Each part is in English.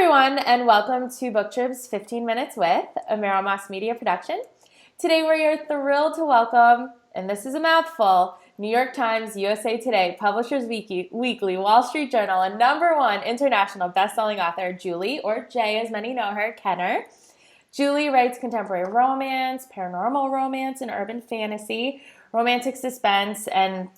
everyone, and welcome to Book Trip's 15 Minutes with, a Merrill Moss Media production. Today we're thrilled to welcome, and this is a mouthful, New York Times, USA Today, Publishers Weekly, Wall Street Journal, and #1 international best-selling author, Julie, or Jay as many know her, Kenner. Julie writes contemporary romance, paranormal romance, and urban fantasy, romantic suspense, and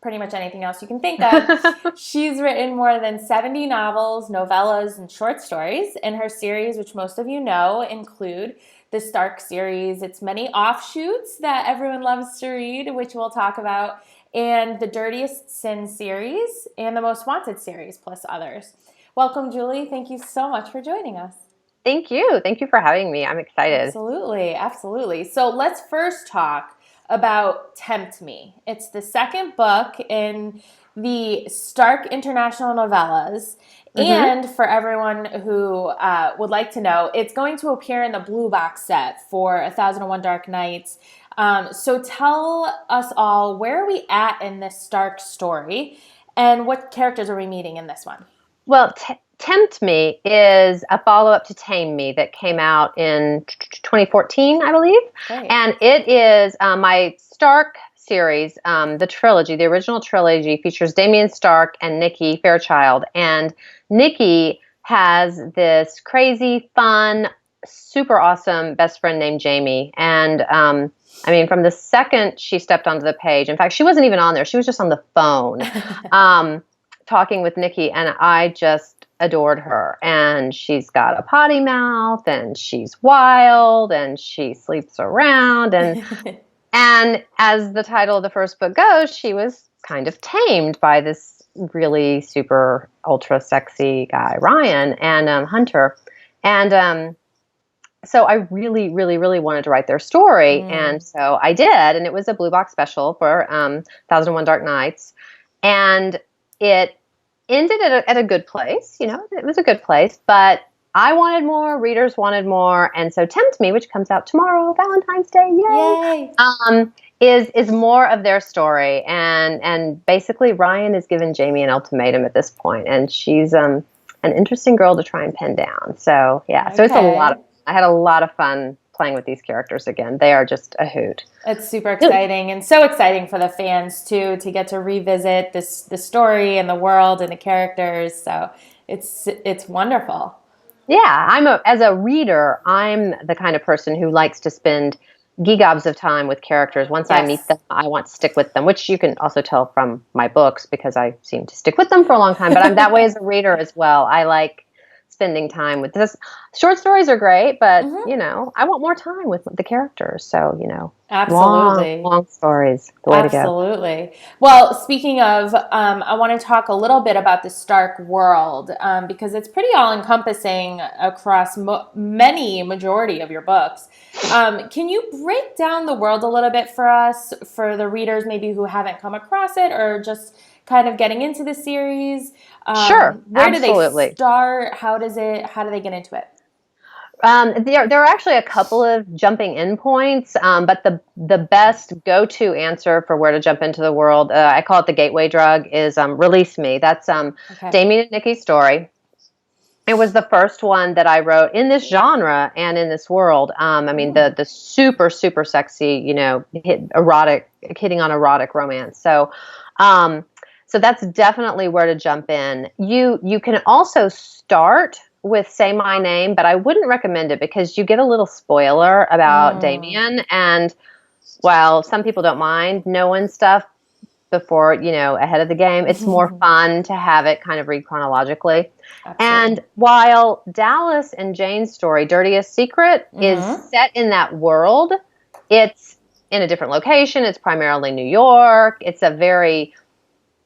pretty much anything else you can think of. She's written more than 70 novels, novellas, and short stories. In her series, which most of you know, include the Stark series, its many offshoots that everyone loves to read, which we'll talk about, and the Dirtiest Sin series, and the Most Wanted series, plus others. Welcome, Julie. Thank you so much for joining us. Thank you. Thank you for having me. I'm excited. Absolutely. Absolutely. So let's first talk about Tempt Me. It's the second book in the Stark International Novellas. And for everyone who would like to know, it's going to appear in the blue box set for 1001 Dark Nights. So tell us all, where are we at in this Stark story, and what characters are we meeting in this one? Well, Tempt Me is a follow-up to Tame Me that came out in 2014, I believe. Great. And it is my Stark series, the trilogy. The original trilogy features Damien Stark and Nikki Fairchild. And Nikki has this crazy, fun, super awesome best friend named Jamie. And from the second she stepped onto the page, in fact, she wasn't even on there. She was just on the phone talking with Nikki, and I just adored her. And she's got a potty mouth, and she's wild, and she sleeps around, and and as the title of the first book goes, she was kind of tamed by this really super ultra sexy guy, Ryan, and Hunter. And so I really, really, really wanted to write their story, and so I did, and it was a blue box special for 1001 Dark Nights, and it ended at a good place. You know, it was a good place, but I wanted more, readers wanted more, and so Tempt Me, which comes out tomorrow, Valentine's Day, yay! Is more of their story, and basically Ryan has given Jamie an ultimatum at this point, and she's an interesting girl to try and pin down. So yeah, so it's I had a lot of fun playing with these characters again. They are just a hoot. It's super exciting, and so exciting for the fans too, to get to revisit the story and the world and the characters. So it's wonderful. Yeah, as a reader, I'm the kind of person who likes to spend gigobs of time with characters. Once I meet them, I want to stick with them, which you can also tell from my books because I seem to stick with them for a long time. But I'm that way as a reader as well. I like spending time with this. Short stories are great, but I want more time with the characters. So, absolutely, long stories, the way to go. Absolutely. Well, speaking of, I want to talk a little bit about the Stark world, because it's pretty all-encompassing across majority of your books. Can you break down the world a little bit for us, for the readers maybe who haven't come across it or just kind of getting into the series? Sure. Where absolutely. do they start? How do they get into it? There are actually a couple of jumping in points, but the best go-to answer for where to jump into the world, I call it the gateway drug, is Release Me. That's Damien and Nikki's story. It was the first one that I wrote in this genre and in this world. The super, super sexy, hitting on erotic romance. So that's definitely where to jump in. You can also start with Say My Name, but I wouldn't recommend it because you get a little spoiler about Damien. And while some people don't mind knowing stuff before, ahead of the game, it's more fun to have it kind of read chronologically. Absolutely. And while Dallas and Jane's story, Dirtiest Secret, is set in that world, it's in a different location. It's primarily New York. It's a very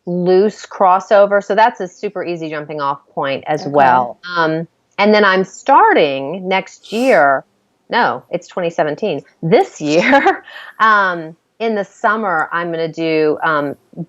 loose crossover, so that's a super easy jumping off point as well. And then I'm starting next year. No, it's 2017. This year, in the summer, I'm going to do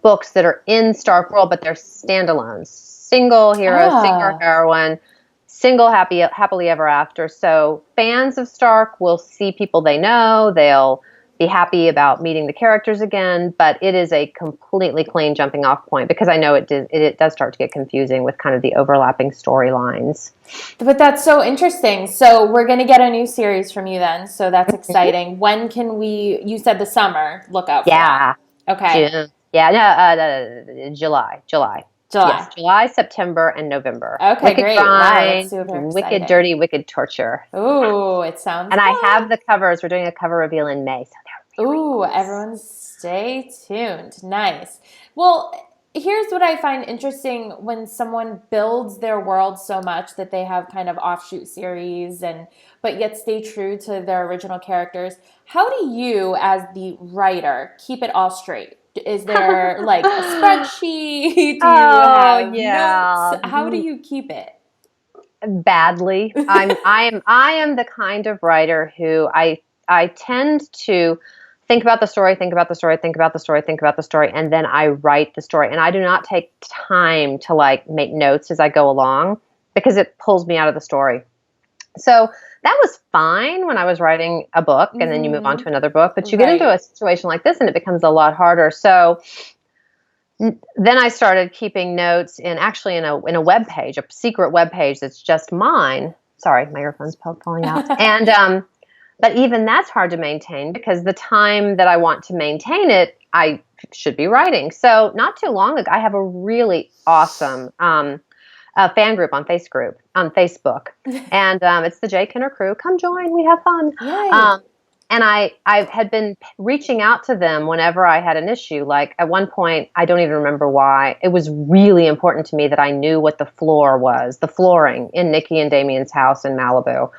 books that are in Stark World, but they're standalones. Single hero, single heroine, single happily ever after. So fans of Stark will see people they know. They'll be happy about meeting the characters again, but it is a completely clean jumping off point because I know it does start to get confusing with kind of the overlapping storylines. But that's so interesting. So we're going to get a new series from you then. So that's exciting. When can you said the summer, look out for that. Yeah, Okay. June. Yeah, no, July. July. Yes, July, September, and November. Okay, Wicked great. Wow, that's grind, super wicked exciting. dirty, wicked torture. Ooh, it sounds And I fun. have the covers. We're doing a cover reveal in May, so they're really Ooh, nice. everyone stay tuned. Nice. Well, here's what I find interesting when someone builds their world so much that they have kind of offshoot series and but yet stay true to their original characters. How do you, as the writer, keep it all straight? Is there like a spreadsheet? Do you Oh have notes? yeah, How do you keep it? badly. I am the kind of writer who I tend to think about the story, think about the story, think about the story, think about the story, and then I write the story. And I do not take time to like make notes as I go along because it pulls me out of the story. So that was fine when I was writing a book and then you move on Mm-hmm. to another book, but you get into Right. a situation like this and it becomes a lot harder. So then I started keeping notes in a web page, a secret web page that's just mine. Sorry, my earphones falling out. And but even that's hard to maintain because the time that I want to maintain it, I should be writing. So not too long ago, I have a really awesome fan group on Facebook, and it's the J Kenner Crew. Come join, we have fun. Yay. Um, and I had been reaching out to them whenever I had an issue. Like at one point, I don't even remember why. It was really important to me that I knew what the flooring in Nikki and Damien's house in Malibu.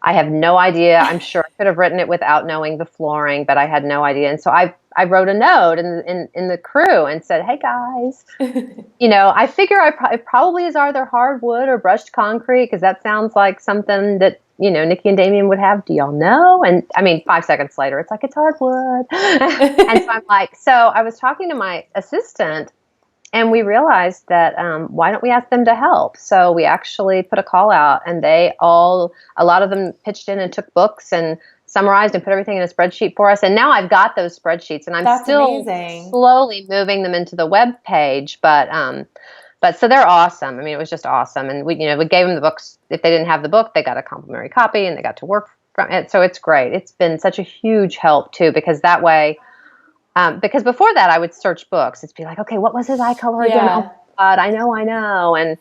I have no idea. I'm sure I could have written it without knowing the flooring, but I had no idea. And so I wrote a note in the crew and said, "Hey guys, I figure it probably is either hardwood or brushed concrete because that sounds like something that Nikki and Damien would have. Do y'all know?" And I mean, 5 seconds later, it's like it's hardwood. And so I'm like, so I was talking to my assistant, and we realized that why don't we ask them to help? So we actually put a call out, and a lot of them pitched in and took books and summarized and put everything in a spreadsheet for us. And now I've got those spreadsheets, and I'm That's still amazing. slowly moving them into the web page. But so they're awesome. I mean, it was just awesome. And we gave them the books. If they didn't have the book, they got a complimentary copy, and they got to work from it. So it's great. It's been such a huge help too, because that way. Because before that, I would search books. It'd be like, okay, what was his eye color again? Oh Yeah. my God, I know.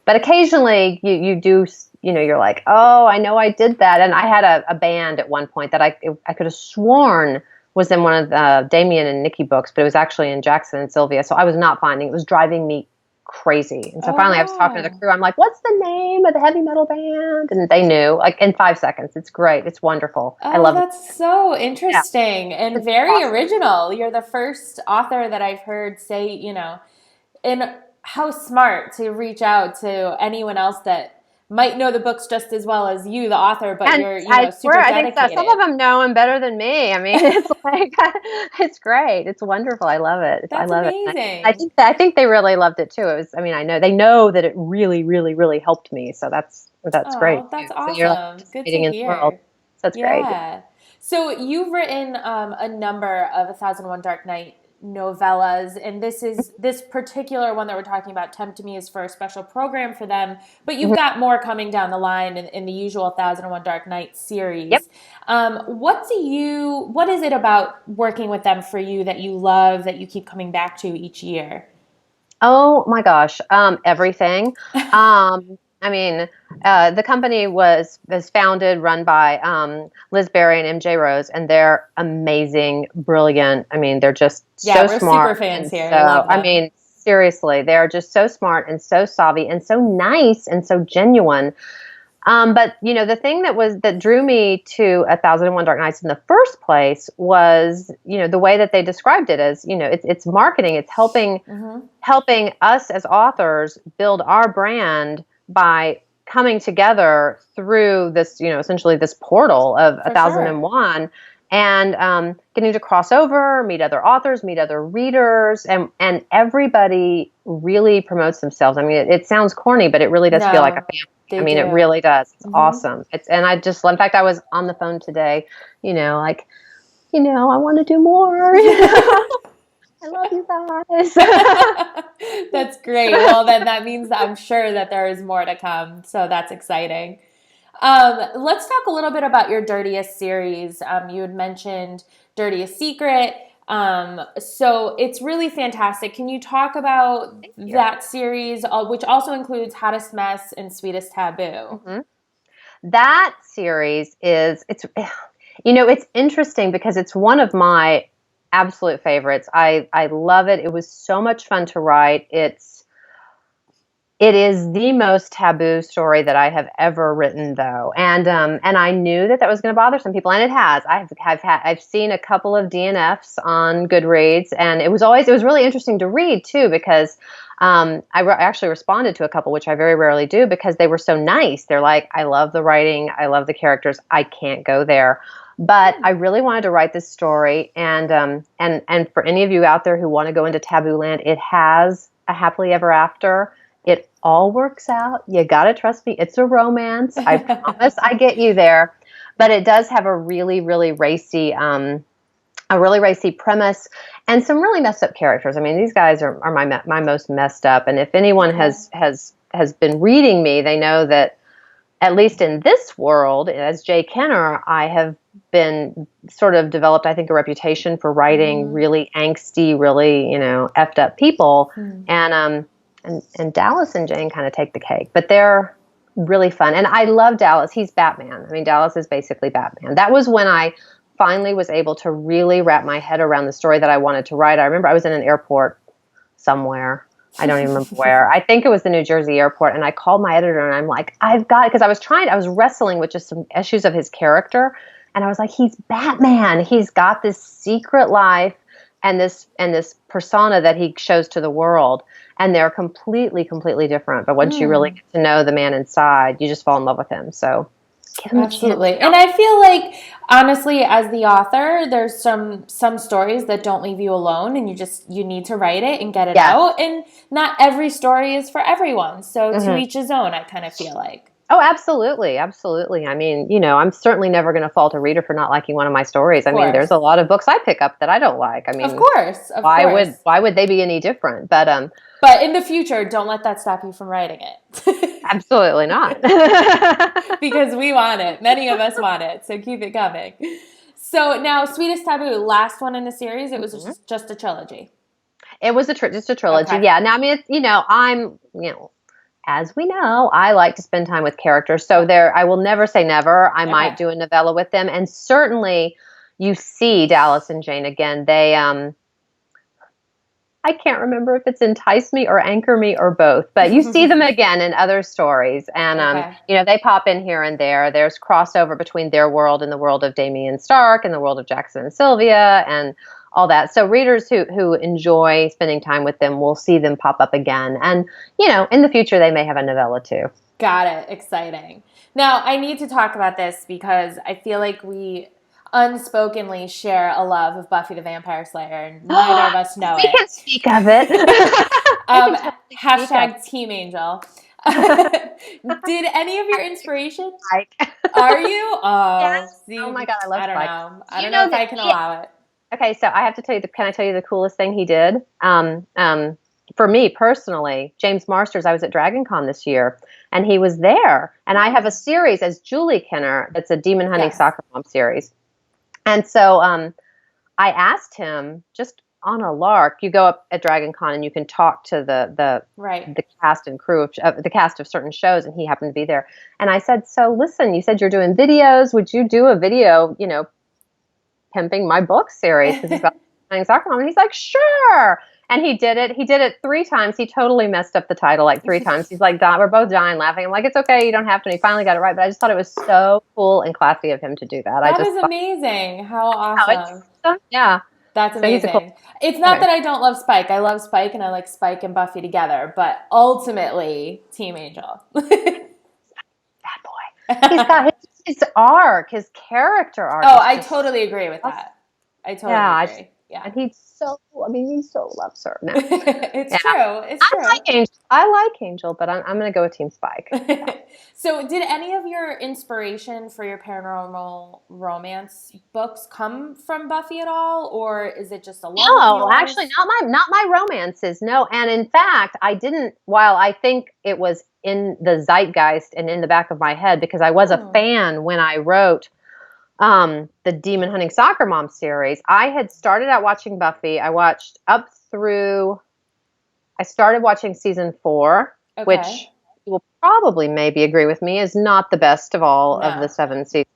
But occasionally you do, you're like, oh, I know I did that. And I had a band at one point that I could have sworn was in one of the Damien and Nikki books, but it was actually in Jackson and Sylvia. So I was not finding, it was driving me crazy. And so Oh, finally I was talking to the wow. crew. I'm like, what's the name of the heavy metal band? And they knew, like in 5 seconds. It's great. It's wonderful. I Oh, love it. that's so Yeah, interesting and it's very awesome. original. You're the first author that I've heard say, and how smart to reach out to anyone else that might know the books just as well as you, the author, but And you're, I swear, super I think that some of dedicated. them know him better than me. I mean, it's like it's great. It's wonderful. I love it. I That's love it. amazing. I think they really loved it too. It was. I mean, I know they know that it really, really, really helped me. So that's great Oh, too. that's So you're like awesome. Good to participating in the world. hear. So that's great. Yeah. So you've written a number of 1001 Dark Night novellas, and this particular one that we're talking about, Tempt Me, is for a special program for them. But you've Mhm. got more coming down the line in the usual 1001 Dark Night Yep. series. What is it about working with them for you that you love that you keep coming back to each year? Oh my gosh, everything. I mean, the company was founded, run by Liz Berry and MJ Rose, and they're amazing, brilliant. I mean, they're just Yeah, so we're super smart, fans and here. so Love I them. mean, seriously, they're just so smart and so savvy and so nice and so genuine. But the thing that drew me to 1001 Dark Nights in the first place was the way that they described it as it's marketing. It's Hmm. helping us as authors build our brand by coming together through this, essentially this portal of For sure. 1001 and getting to cross over, meet other authors, meet other readers, and everybody really promotes themselves. I mean, it sounds corny, but it really does feel like a No, family. I they mean, it do. really does. It's Hmm. awesome. In fact, I was on the phone today, like, I want to do more. I love you guys. That's great. Well, then that means that I'm sure that there is more to come. So that's exciting. Let's talk a little bit about your Dirtiest series. You had mentioned Dirtiest Secret. So it's really fantastic. Can you talk about that series, which also includes Hottest Mess and Sweetest Taboo? Mm-hmm. That series it's interesting because it's one of my absolute favorites. I love it. It was so much fun to write. It is the most taboo story that I have ever written, though, and I knew that was going to bother some people, and it has. I've seen a couple of DNFs on Goodreads, and it was really interesting to read too because I actually responded to a couple, which I very rarely do, because they were so nice. They're like, "I love the writing, I love the characters. I can't go there." But I really wanted to write this story, and for any of you out there who want to go into taboo land, it has a happily ever after. It all works out. You gotta trust me. It's a romance. I promise I get you there. But it does have a really, really racy premise and some really messed up characters. I mean, these guys are my most messed up. And if anyone has been reading me, they know that at least in this world, as Jay Kenner, I have been sort of developed, I think, a reputation for writing really angsty, really, effed up people. And Dallas and Jane kind of take the cake, but they're really fun. And I love Dallas. He's Batman. I mean, Dallas is basically Batman. That was when I finally was able to really wrap my head around the story that I wanted to write. I remember I was in an airport somewhere. I don't even remember where. I think it was the New Jersey airport. And I called my editor and I'm like, because I was wrestling with just some issues of his character. And I was like, he's Batman. He's got this secret life and this persona that he shows to the world. And they're completely, completely different. But once you really get to know the man inside, you just fall in love with him. So give him Absolutely. a chance. And I feel like, honestly, as the author, there's some stories that don't leave you alone, and you need to write it and get it out. And not every story is for everyone. So to each his own, I kind of feel like. Oh, absolutely. Absolutely. I mean, I'm certainly never going to fault a reader for not liking one of my stories. I mean, there's a lot of books I pick up that I don't like. I mean, of course. Why would they be any different? But in the future, don't let that stop you from writing it. Absolutely not. Because we want it. Many of us want it. So keep it coming. So now, Sweetest Taboo, last one in the series, it was just a trilogy. It was just a trilogy. Okay. Yeah. Now, I mean, as we know, I like to spend time with characters. So I will never say never. I might do a novella with them. And certainly you see Dallas and Jane again. They, I can't remember if it's Entice Me or Anchor Me or both, but you see them again in other stories. And, they pop in here and there. There's crossover between their world and the world of Damien Stark and the world of Jackson and Sylvia and all that. So readers who enjoy spending time with them will see them pop up again. And, in the future, they may have a novella too. Got it. Exciting. Now, I need to talk about this because I feel like we unspokenly share a love of Buffy the Vampire Slayer, and neither of us know it. We can speak of it. Hashtag Team Angel. Did any of your inspiration? Are you? Oh, yes. See, oh my God, I love I don't Spike. know. I don't know if I can allow it. Okay, so I have to tell you, can I tell you the coolest thing he did? For me personally, James Marsters, I was at Dragon Con this year, and he was there. And I have a series as Julie Kenner that's a Demon Hunting Soccer Mom series. And so I asked him, just on a lark, you go up at Dragon Con and you can talk to the cast and crew of the cast of certain shows, and he happened to be there. And I said, so listen, you said you're doing videos. Would you do a video, pimping my book series because he's about playing soccer mom? And he's like, sure. And he did it. He did it 3 times. He totally messed up the title like 3 times. He's like, we're both dying laughing. I'm like, it's okay. You don't have to. And he finally got it right. But I just thought it was so cool and classy of him to do that. That is amazing. How awesome. Yeah. That's amazing. It's not that I don't love Spike. I love Spike, and I like Spike and Buffy together. But ultimately, Team Angel. Bad boy. He's got his arc, his character arc. Oh, I totally agree with that. I totally agree. Yeah. And he so loves her now. It's Yeah. true. It's I true. like Angel. I like Angel, but I'm going to go with Team Spike. Yeah. So, did any of your inspiration for your paranormal romance books come from Buffy at all, or is it just a love of No, actually, yours? not my romances. No, and in fact, I didn't. While I think it was in the zeitgeist and in the back of my head because I was a Hmm. fan when I wrote the Demon Hunting Soccer Mom series. I had started out watching Buffy. I watched up through. I started watching season 4, Okay. which you will probably maybe agree with me is not the best of all of the No. 7 seasons.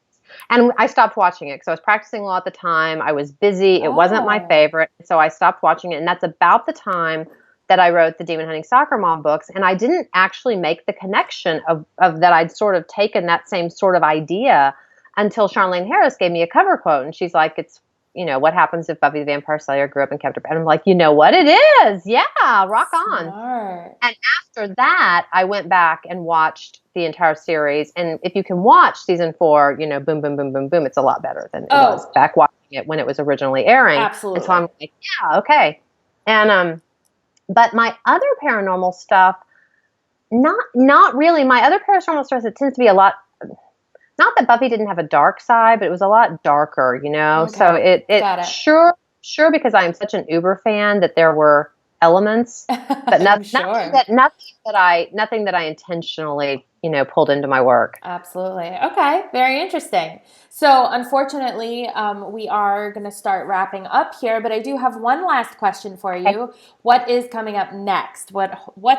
And I stopped watching it because I was practicing law at the time. I was busy. It wasn't my Oh. favorite. So I stopped watching it. And that's about the time that I wrote the Demon Hunting Soccer Mom books. And I didn't actually make the connection of that I'd sort of taken that same sort of idea until Charlene Harris gave me a cover quote. And she's like, it's, what happens if Buffy the Vampire Slayer grew up and kept her? And I'm like, you know what? It is. Yeah, rock on. Smart. And after that, I went back and watched the entire series. And if you can watch season 4, boom, boom, boom, boom, boom, it's a lot better than it was Oh, back watching it when it was originally airing. And so absolutely. I'm like, yeah, okay. And but my other paranormal stuff, not really. My other paranormal stuff, it tends to be a lot. Not that Buffy didn't have a dark side, but it was a lot darker. So Okay. it Got it. sure because I'm such an Uber fan that there were elements, but I'm sure. nothing that I intentionally pulled into my work. Absolutely. Okay. Very interesting. So, unfortunately, we are going to start wrapping up here, but I do have one last question for Okay. you. What is coming up next? What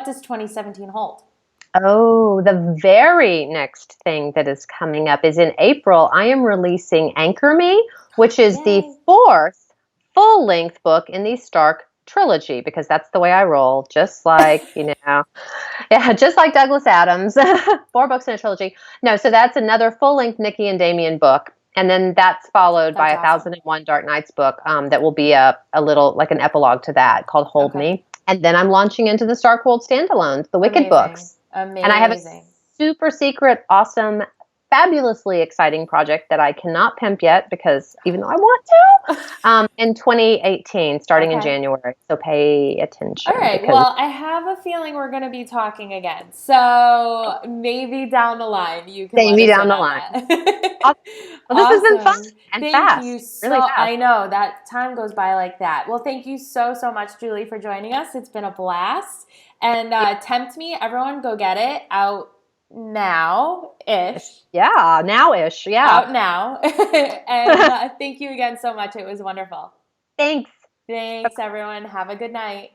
does 2017 hold? Oh, the very next thing that is coming up is in April. I am releasing Anchor Me, which is the Yay. 4th full-length book in the Stark trilogy, because that's the way I roll, just like, yeah, just like Douglas Adams, 4 books in a trilogy. No, so that's another full-length Nikki and Damien book. And then that's followed by That's a awesome. 1001 Dark Nights book that will be a little, like an epilogue to that called Hold Okay. Me. And then I'm launching into the Stark World standalones, the Wicked Amazing. books. And I have a Amazing. super secret, awesome, fabulously exciting project that I cannot pimp yet because even though I want to, in 2018, starting in Okay. January. So pay All attention right. because Well, I have a feeling we're going to be talking again. So maybe down the line you can stay let me us in down the on line. that. Awesome. Well, this has been fun Awesome. and Thank you fast, really so fast. I know that time goes by like that. Well, thank you so so much Julie for joining us. It's been a blast. And Tempt Me, everyone go get it out now-ish. Yeah, now-ish. Yeah. Out now. And thank you again so much. It was wonderful. Thanks. Thanks everyone. Have a good night.